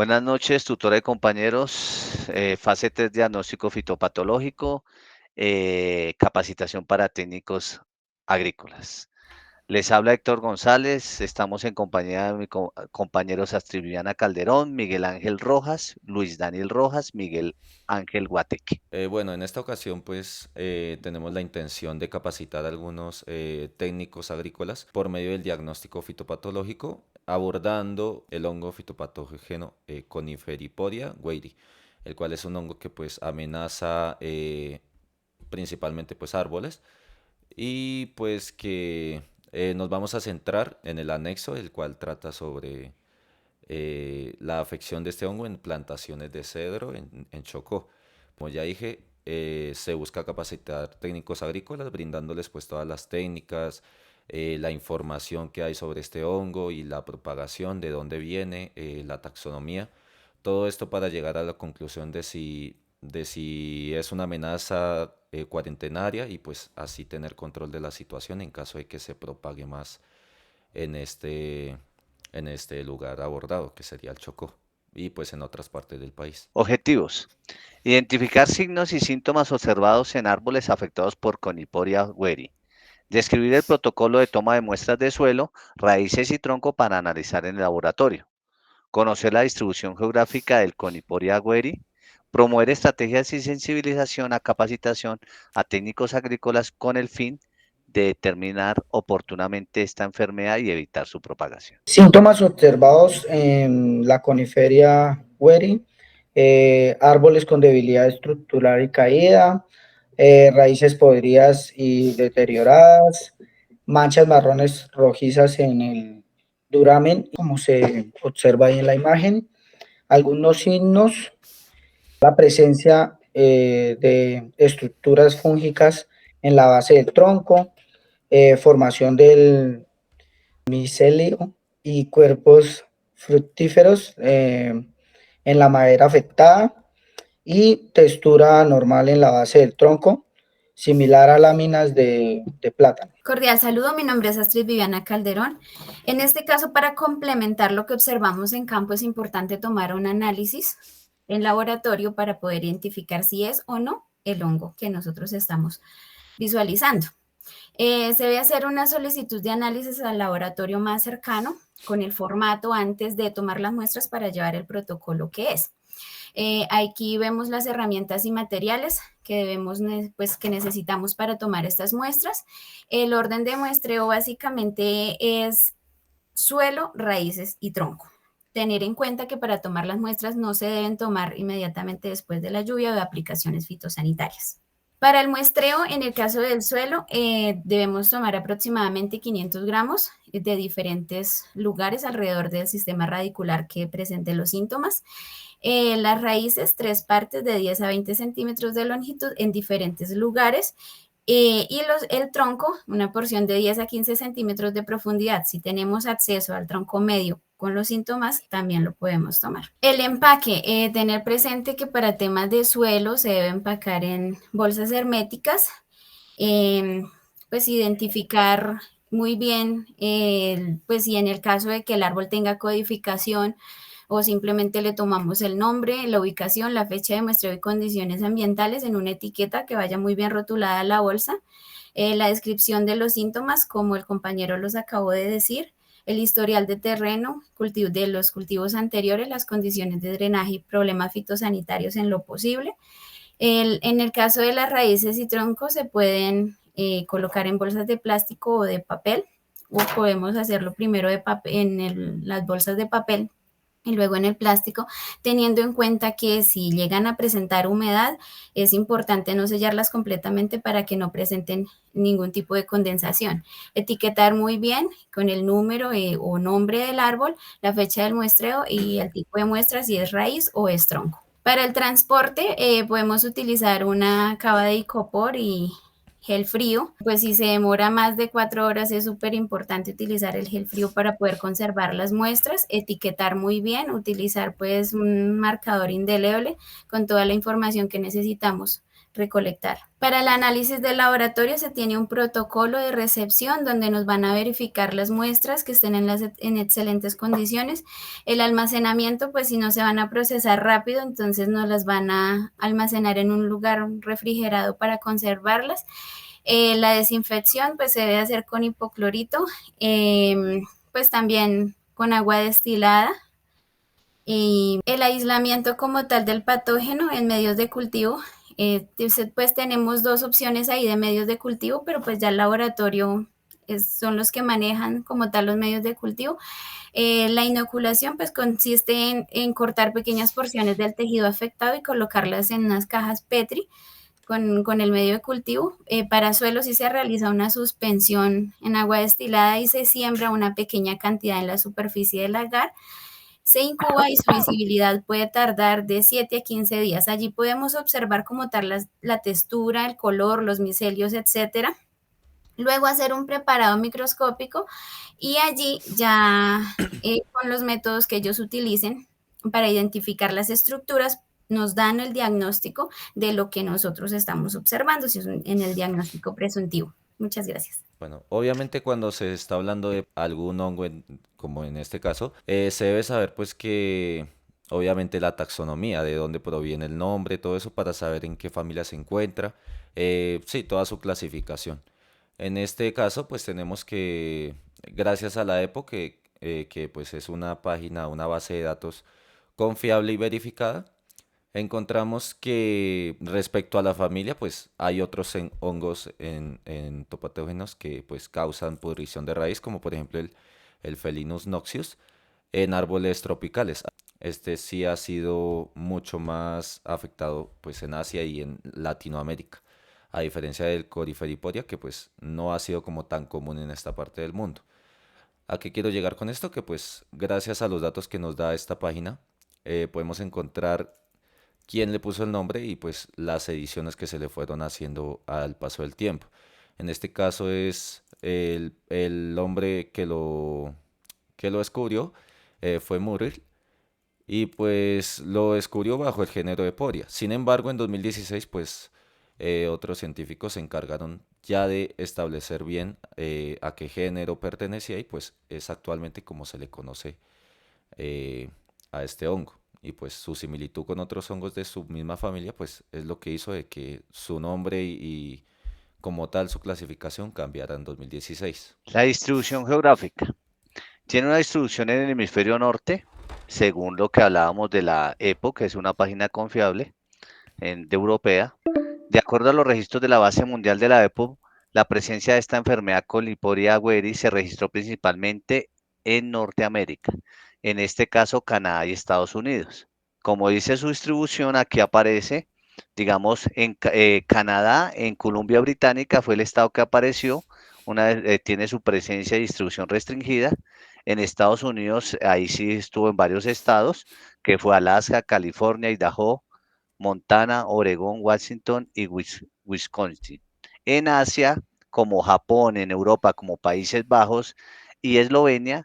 Buenas noches, tutora de compañeros. Fase 3, diagnóstico fitopatológico, capacitación para técnicos agrícolas. Les habla Héctor González. Estamos en compañía de mis compañeros Astrid Viviana Calderón, Miguel Ángel Rojas, Luis Daniel Rojas, Miguel Ángel Guateque. Bueno, en esta ocasión pues tenemos la intención de capacitar a algunos técnicos agrícolas por medio del diagnóstico fitopatológico abordando el hongo fitopatógeno Coniferipodia gueiri, el cual es un hongo que pues amenaza principalmente pues árboles y pues que nos vamos a centrar en el anexo, el cual trata sobre la afección de este hongo en plantaciones de cedro en Chocó. Como ya dije, se busca capacitar técnicos agrícolas, brindándoles pues todas las técnicas, la información que hay sobre este hongo y la propagación, de dónde viene, la taxonomía. Todo esto para llegar a la conclusión de si es una amenaza cuarentenaria y pues así tener control de la situación en caso de que se propague más en este lugar abordado, que sería el Chocó, y pues en otras partes del país. Objetivos. Identificar signos y síntomas observados en árboles afectados por Coniporia gueri. Describir el protocolo de toma de muestras de suelo, raíces y tronco para analizar en el laboratorio. Conocer la distribución geográfica del Coniporia gueri, promover estrategias y sensibilización a capacitación a técnicos agrícolas con el fin de determinar oportunamente esta enfermedad y evitar su propagación. Síntomas observados en la coniferia Weri, árboles con debilidad estructural y caída, raíces podridas y deterioradas, manchas marrones rojizas en el duramen, como se observa ahí en la imagen. Algunos signos, la presencia de estructuras fúngicas en la base del tronco, formación del micelio y cuerpos fructíferos en la madera afectada y textura normal en la base del tronco, similar a láminas de plátano. Cordial saludo, mi nombre es Astrid Viviana Calderón. En este caso, para complementar lo que observamos en campo, es importante tomar un análisis en laboratorio para poder identificar si es o no el hongo que nosotros estamos visualizando. Se debe hacer una solicitud de análisis al laboratorio más cercano con el formato antes de tomar las muestras para llevar el protocolo que es. Aquí vemos las herramientas y materiales que necesitamos para tomar estas muestras. El orden de muestreo básicamente es suelo, raíces y tronco. Tener en cuenta que para tomar las muestras no se deben tomar inmediatamente después de la lluvia o de aplicaciones fitosanitarias. Para el muestreo, en el caso del suelo, debemos tomar aproximadamente 500 gramos de diferentes lugares alrededor del sistema radicular que presente los síntomas. Las raíces, 3 partes de 10 a 20 centímetros de longitud en diferentes lugares. El tronco, una porción de 10 a 15 centímetros de profundidad. Si tenemos acceso al tronco medio con los síntomas, también lo podemos tomar. El empaque, tener presente que para temas de suelo se debe empacar en bolsas herméticas, pues identificar muy bien, pues si en el caso de que el árbol tenga codificación, o simplemente le tomamos el nombre, la ubicación, la fecha de muestreo y condiciones ambientales en una etiqueta que vaya muy bien rotulada a la bolsa, la descripción de los síntomas, como el compañero los acabó de decir, el historial de terreno, de los cultivos anteriores, las condiciones de drenaje y problemas fitosanitarios en lo posible. En el caso de las raíces y troncos se pueden colocar en bolsas de plástico o de papel, o podemos hacerlo primero las bolsas de papel y luego en el plástico, teniendo en cuenta que si llegan a presentar humedad, es importante no sellarlas completamente para que no presenten ningún tipo de condensación. Etiquetar muy bien con el número o nombre del árbol, la fecha del muestreo y el tipo de muestra, si es raíz o es tronco. Para el transporte podemos utilizar una cava de icopor y gel frío. Pues si se demora más de 4 horas es súper importante utilizar el gel frío para poder conservar las muestras, etiquetar muy bien, utilizar pues un marcador indeleble con toda la información que necesitamos recolectar. Para el análisis del laboratorio se tiene un protocolo de recepción donde nos van a verificar las muestras que estén en excelentes condiciones. El almacenamiento, pues si no se van a procesar rápido, entonces nos las van a almacenar en un lugar refrigerado para conservarlas. La desinfección pues se debe hacer con hipoclorito, pues también con agua destilada. Y el aislamiento como tal del patógeno en medios de cultivo, pues tenemos dos opciones ahí de medios de cultivo, pero pues ya el laboratorio son los que manejan como tal los medios de cultivo. La inoculación pues consiste en cortar pequeñas porciones del tejido afectado y colocarlas en unas cajas Petri con el medio de cultivo. Para suelo sí se realiza una suspensión en agua destilada y se siembra una pequeña cantidad en la superficie del agar. Se incuba y su visibilidad puede tardar de 7 a 15 días. Allí podemos observar como tal la textura, el color, los micelios, etcétera. Luego hacer un preparado microscópico y allí ya con los métodos que ellos utilicen para identificar las estructuras nos dan el diagnóstico de lo que nosotros estamos observando, si es en el diagnóstico presuntivo. Muchas gracias. Bueno, obviamente cuando se está hablando de algún hongo, como en este caso, se debe saber pues que obviamente la taxonomía, de dónde proviene el nombre, todo eso para saber en qué familia se encuentra, sí, toda su clasificación. En este caso pues tenemos que, gracias a la EPO, que pues es una página, una base de datos confiable y verificada, encontramos que respecto a la familia, pues hay otros hongos en topatógenos que pues causan pudrición de raíz, como por ejemplo el Felinus noxius en árboles tropicales. Este sí ha sido mucho más afectado pues en Asia y en Latinoamérica, a diferencia del Coriferipodia, que pues no ha sido como tan común en esta parte del mundo. ¿A qué quiero llegar con esto? Que pues gracias a los datos que nos da esta página, podemos encontrar quién le puso el nombre y pues las ediciones que se le fueron haciendo al paso del tiempo. En este caso es el hombre que lo descubrió, fue Murray, y pues lo descubrió bajo el género Eporia. Sin embargo, en 2016 pues otros científicos se encargaron ya de establecer bien a qué género pertenecía y pues es actualmente como se le conoce eh, a este hongo. Y pues su similitud con otros hongos de su misma familia, pues es lo que hizo de que su nombre y como tal su clasificación cambiara en 2016. La distribución geográfica. Tiene una distribución en el hemisferio norte, según lo que hablábamos de la EPO, que es una página confiable de europea. De acuerdo a los registros de la Base Mundial de la EPO, la presencia de esta enfermedad Coliporia weri se registró principalmente en Norteamérica, en este caso Canadá y Estados Unidos. Como dice su distribución, aquí aparece, digamos, en Canadá, en Columbia Británica fue el estado que apareció, tiene su presencia y distribución restringida. En Estados Unidos, ahí sí estuvo en varios estados, que fue Alaska, California, Idaho, Montana, Oregón, Washington y Wisconsin. En Asia, como Japón, en Europa, como Países Bajos y Eslovenia,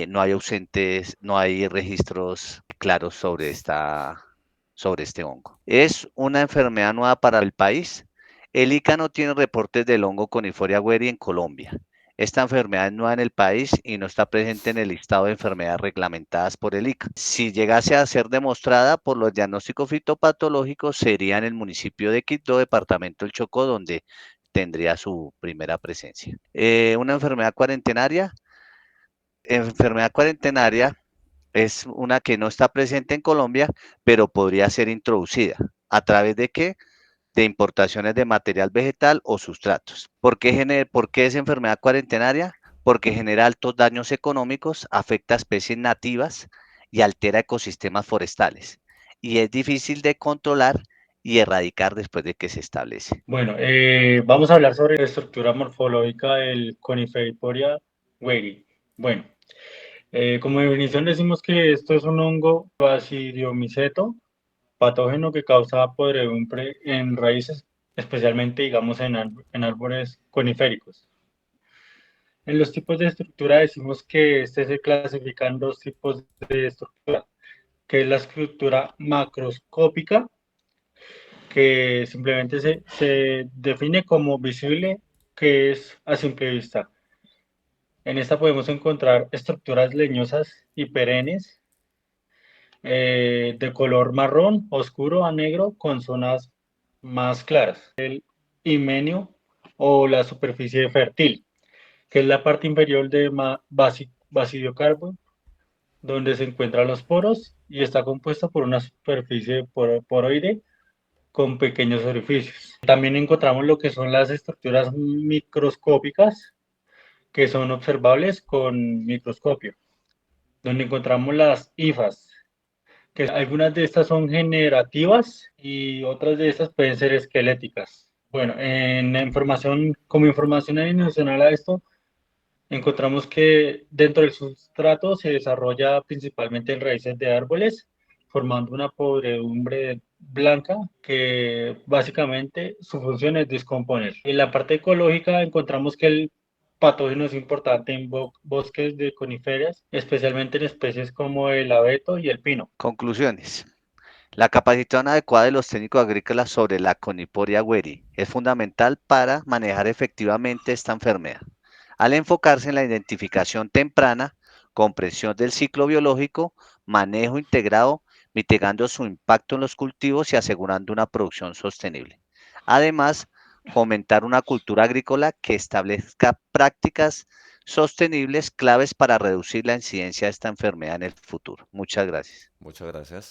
no hay ausentes, no hay registros claros sobre este hongo. Es una enfermedad nueva para el país. El ICA no tiene reportes del hongo Conifolia weri en Colombia. Esta enfermedad es nueva en el país y no está presente en el listado de enfermedades reglamentadas por el ICA. Si llegase a ser demostrada por los diagnósticos fitopatológicos, sería en el municipio de Quibdó, departamento del Chocó, donde tendría su primera presencia. Una enfermedad cuarentenaria. Enfermedad cuarentenaria es una que no está presente en Colombia, pero podría ser introducida. ¿A través de qué? De importaciones de material vegetal o sustratos. ¿Por qué es enfermedad cuarentenaria? Porque genera altos daños económicos, afecta a especies nativas y altera ecosistemas forestales. Y es difícil de controlar y erradicar después de que se establece. Bueno, vamos a hablar sobre la estructura morfológica del Coniferipodia weri. Bueno, como definición decimos que esto es un hongo basidiomiceto, patógeno que causa podredumbre en raíces, especialmente, digamos, en árboles coniféricos. En los tipos de estructura decimos que se clasifica en dos tipos de estructura, que es la estructura macroscópica que simplemente se define como visible, que es a simple vista. En esta podemos encontrar estructuras leñosas y perennes de color marrón oscuro a negro con zonas más claras. El himenio o la superficie fértil, que es la parte inferior de basidiocarpo, donde se encuentran los poros y está compuesta por una superficie poroide con pequeños orificios. También encontramos lo que son las estructuras microscópicas, que son observables con microscopio, donde encontramos las hifas, que algunas de estas son generativas y otras de estas pueden ser esqueléticas. Bueno, como información adicional a esto, encontramos que dentro del sustrato se desarrolla principalmente en raíces de árboles, formando una podredumbre blanca que básicamente su función es descomponer. En la parte ecológica encontramos que el patógeno es importante en bosques de coníferas, especialmente en especies como el abeto y el pino. Conclusiones. La capacitación adecuada de los técnicos agrícolas sobre la Coniporia weri es fundamental para manejar efectivamente esta enfermedad, al enfocarse en la identificación temprana, comprensión del ciclo biológico, manejo integrado, mitigando su impacto en los cultivos y asegurando una producción sostenible. Además, fomentar una cultura agrícola que establezca prácticas sostenibles claves para reducir la incidencia de esta enfermedad en el futuro. Muchas gracias. Muchas gracias.